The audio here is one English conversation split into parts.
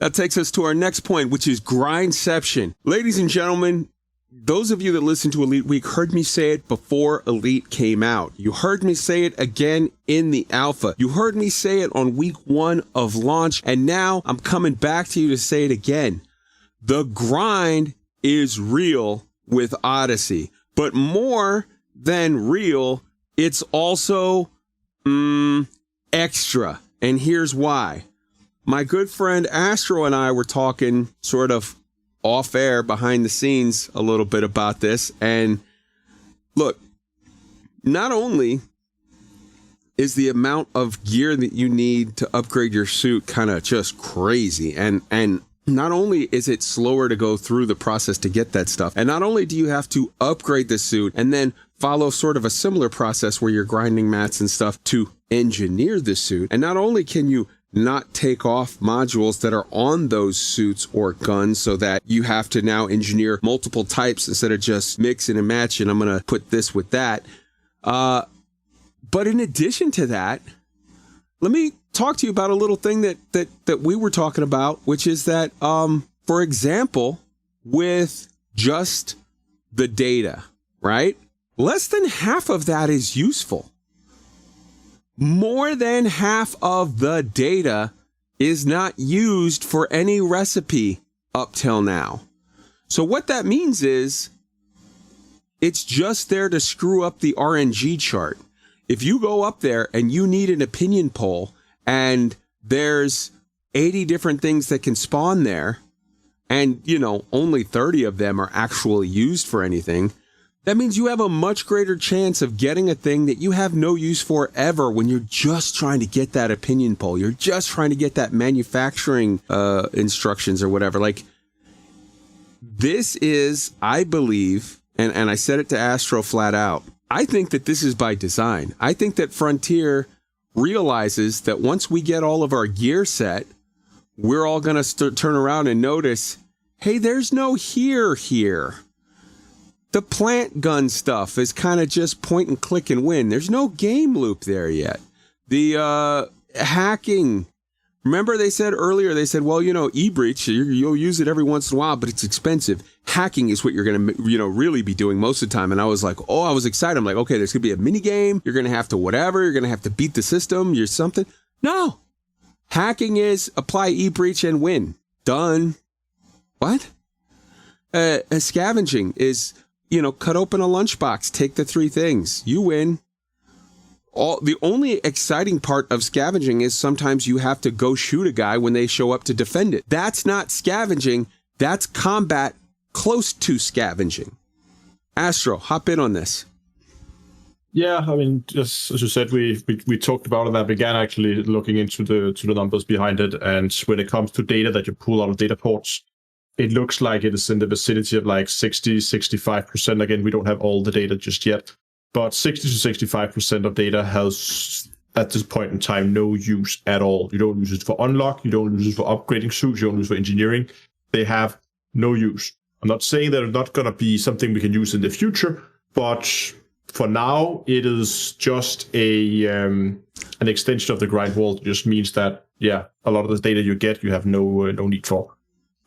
That takes us to our next point, which is grindception. Ladies and gentlemen, those of you that listen to Elite Week heard me say it before Elite came out. You heard me say it again in the alpha. You heard me say it on week 1 of launch. And now I'm coming back to you to say it again. The grind is real with Odyssey. But more than real, it's also extra. And here's why. My good friend Astro and I were talking sort of off air behind the scenes a little bit about this. And look, not only is the amount of gear that you need to upgrade your suit kind of just crazy, and not only is it slower to go through the process to get that stuff, and not only do you have to upgrade the suit and then follow sort of a similar process where you're grinding mats and stuff to engineer the suit, and not only can you not take off modules that are on those suits or guns so that you have to now engineer multiple types instead of just mix and match, and I'm going to put this with that. But in addition to that, let me talk to you about a little thing that we were talking about, which is that, for example, with just the data, right? Less than half of that is useful. More than half of the data is not used for any recipe up till now. So what that means is it's just there to screw up the RNG chart. If you go up there and you need an opinion poll and there's 80 different things that can spawn there, and, you know, only 30 of them are actually used for anything, that means you have a much greater chance of getting a thing that you have no use for ever when you're just trying to get that opinion poll. You're just trying to get that manufacturing instructions or whatever. Like, this is, I believe, and I said it to Astro flat out, I think that this is by design. I think that Frontier realizes that once we get all of our gear set, we're all going to turn around and notice, hey, there's no here. The plant gun stuff is kind of just point and click and win. There's no game loop there yet. The hacking, remember they said earlier, they said, well, you know, e-breach, you'll use it every once in a while, but it's expensive. Hacking is what you're going to, you know, really be doing most of the time. And I was like, oh, I was excited. I'm like, okay, there's going to be a mini game. You're going to have to whatever. You're going to have to beat the system. You're something. No. Hacking is apply e-breach and win. Done. What? Scavenging is, you know, cut open a lunchbox, take the 3 things, you win. The only exciting part of scavenging is sometimes you have to go shoot a guy when they show up to defend it. That's not scavenging. That's combat close to scavenging. Astro, hop in on this. Yeah, I mean, just as you said, we talked about it. I began actually looking into the numbers behind it, and when it comes to data that you pull out of data ports, it looks like it is in the vicinity of like 60-65%. Again, we don't have all the data just yet, but 60-65% of data has, at this point in time, no use at all. You don't use it for unlock, you don't use it for upgrading suits, you don't use it for engineering. They have no use. I'm not saying that it's not going to be something we can use in the future, but for now, it is just an extension of the grind wall. It just means that, yeah, a lot of the data you get, you have no need for.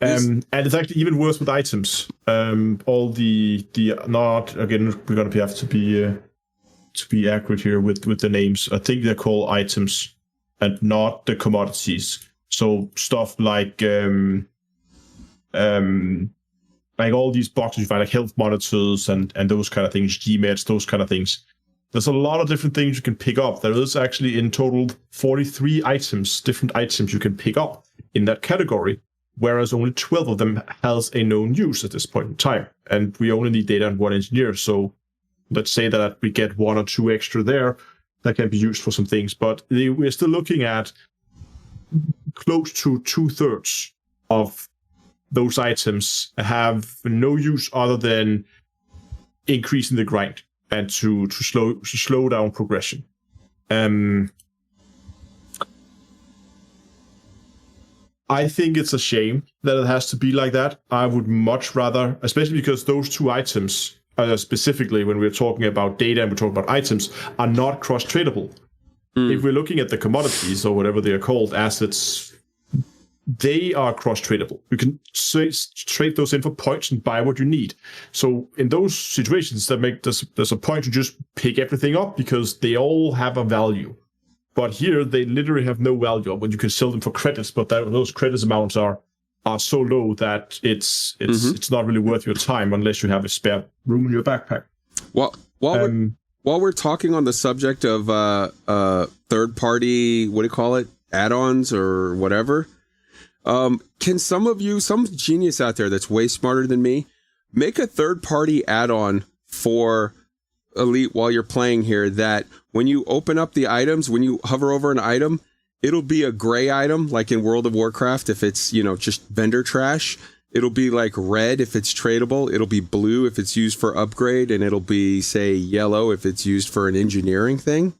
And it's actually even worse with items. All the not, again, we're going to have to be accurate here with the names. I think they're called items and not the commodities. So stuff like all these boxes you find, like health monitors and those kind of things, GMEDs, those kind of things. There's a lot of different things you can pick up. There is actually in total 43 items, different items you can pick up in that category, whereas only 12 of them has a known use at this point in time. And we only need data on 1 engineer. So let's say that we get 1 or 2 extra there that can be used for some things. But we're still looking at close to 2/3 of those items have no use other than increasing the grind and to slow down progression. I think it's a shame that it has to be like that. I would much rather, especially because those 2 items, specifically when we're talking about data and we're talking about items, are not cross-tradable. If we're looking at the commodities or whatever they are called, assets, they are cross-tradable. You can trade those in for points and buy what you need. So in those situations, there's a point to just pick everything up because they all have a value. But here, they literally have no value. But you can sell them for credits, but those credits amounts are so low that it's not really worth your time unless you have a spare room in your backpack. Well, while we're talking on the subject of third-party, what do you call it, add-ons or whatever, can some genius out there that's way smarter than me, make a third-party add-on for Elite while you're playing here that when you open up the items, when you hover over an item, it'll be a gray item, like in World of Warcraft if it's, just vendor trash. It'll be like red if it's tradable. It'll be blue if it's used for upgrade, and it'll be, say, yellow if it's used for an engineering thing.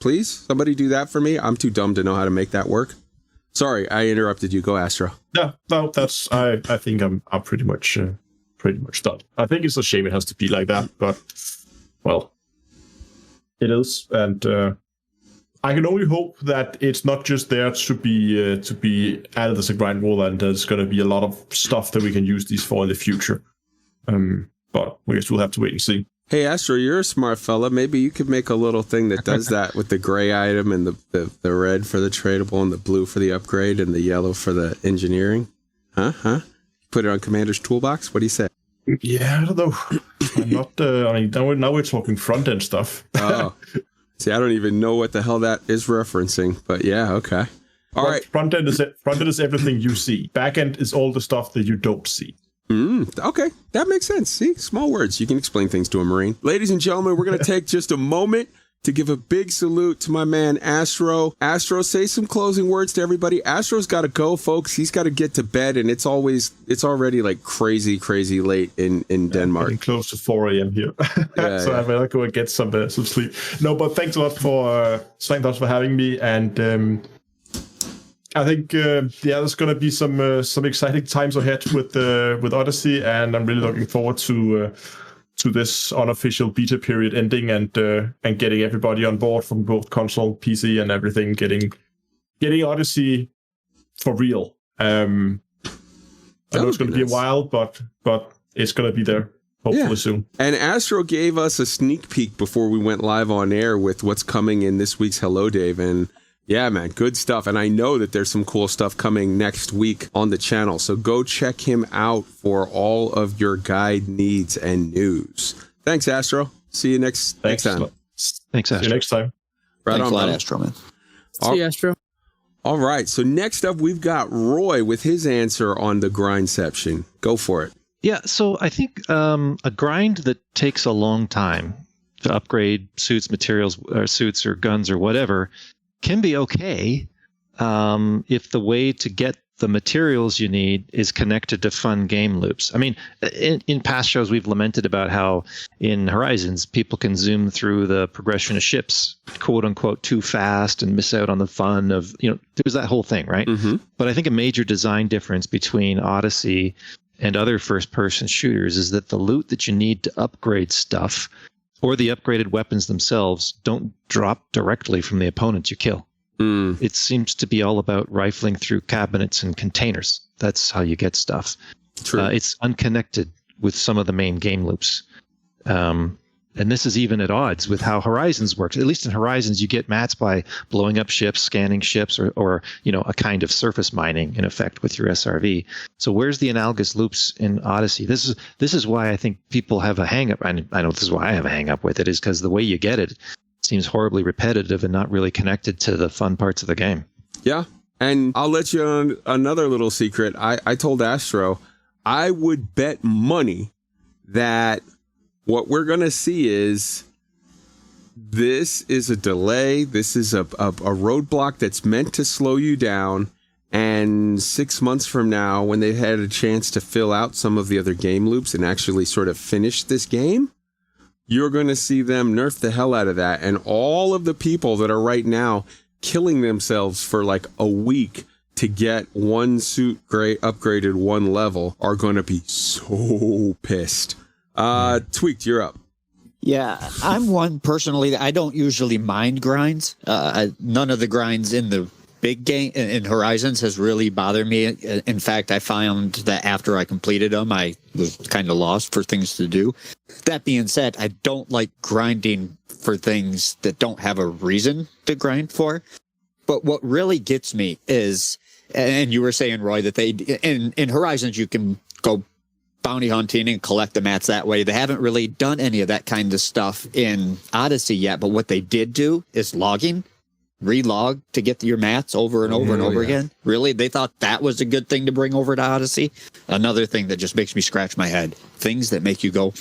Please, somebody do that for me. I'm too dumb to know how to make that work. Sorry, I interrupted you. Go, Astro. No, that's. I think I'm pretty much done. I think it's a shame it has to be like that, but well, it is, and I can only hope that it's not just there to be added as a grind wall, and there's going to be a lot of stuff that we can use these for in the future. But I guess we'll have to wait and see. Hey, Astro, you're a smart fella. Maybe you could make a little thing that does that with the gray item and the red for the tradable and the blue for the upgrade and the yellow for the engineering. Huh? Put it on Commander's Toolbox? What do you say? Yeah, I don't know. I'm not, now we're talking front-end stuff. Oh. See, I don't even know what the hell that is referencing, but yeah, okay. All right. Front-end is everything you see. Back-end is all the stuff that you don't see. Okay, that makes sense. See, small words. You can explain things to a Marine. Ladies and gentlemen, we're going to take just a moment to give a big salute to my man, Astro. Astro, say some closing words to everybody. Astro's got to go, folks. He's got to get to bed, and it's already like crazy late in Denmark. Getting close to 4 a.m. here. So I better go and get some sleep. No, but thanks a lot for having me, and I think there's going to be some exciting times ahead with Odyssey, and I'm really looking forward to this unofficial beta period ending and getting everybody on board from both console, PC, and everything. Getting Odyssey for real. I know it's going to be a while, but it's going to be there hopefully soon. And Astro gave us a sneak peek before we went live on air with what's coming in this week's Hello Dave, and yeah, man, good stuff. And I know that there's some cool stuff coming next week on the channel. So go check him out for all of your guide needs and news. Thanks, Astro. See you next time. Thanks, Astro. See you next time. Right Thanks on, a lot, man. Astro, man. See you, Astro. All right. So next up, we've got Roy with his answer on the grindception. Go for it. Yeah, so I think a grind that takes a long time to upgrade suits, materials, or suits or guns or whatever can be okay if the way to get the materials you need is connected to fun game loops. I mean, in past shows, we've lamented about how in Horizons, people can zoom through the progression of ships, quote unquote, too fast and miss out on the fun of, there's that whole thing, right? Mm-hmm. But I think a major design difference between Odyssey and other first-person shooters is that the loot that you need to upgrade stuff or the upgraded weapons themselves don't drop directly from the opponents you kill. It seems to be all about rifling through cabinets and containers. That's how you get stuff. True. It's unconnected with some of the main game loops. And this is even at odds with how Horizons works. At least in Horizons, you get mats by blowing up ships, scanning ships, or a kind of surface mining, in effect, with your SRV. So where's the analogous loops in Odyssey? This is why I think people have a hang-up. I know this is why I have a hang-up with it, is because the way you get it seems horribly repetitive and not really connected to the fun parts of the game. Yeah, and I'll let you on another little secret. I told Astro I would bet money that what we're going to see is this is a delay. This is a roadblock that's meant to slow you down. And 6 months from now, when they've had a chance to fill out some of the other game loops and actually sort of finish this game, you're going to see them nerf the hell out of that. And all of the people that are right now killing themselves for like a week to get one suit upgraded one level are going to be so pissed. Tweaked, you're up. Yeah, I'm one personally. I don't usually mind grinds. None of the grinds in the big game in Horizons has really bothered me. In fact, I found that after I completed them, I was kind of lost for things to do. That being said, I don't like grinding for things that don't have a reason to grind for. But what really gets me is, and you were saying, Roy, that they in Horizons you can go bounty hunting and collect the mats that way. They haven't really done any of that kind of stuff in Odyssey yet, but what they did do is logging, relog to get your mats over and over and over again. Really? They thought that was a good thing to bring over to Odyssey? Another thing that just makes me scratch my head. Things that make you go,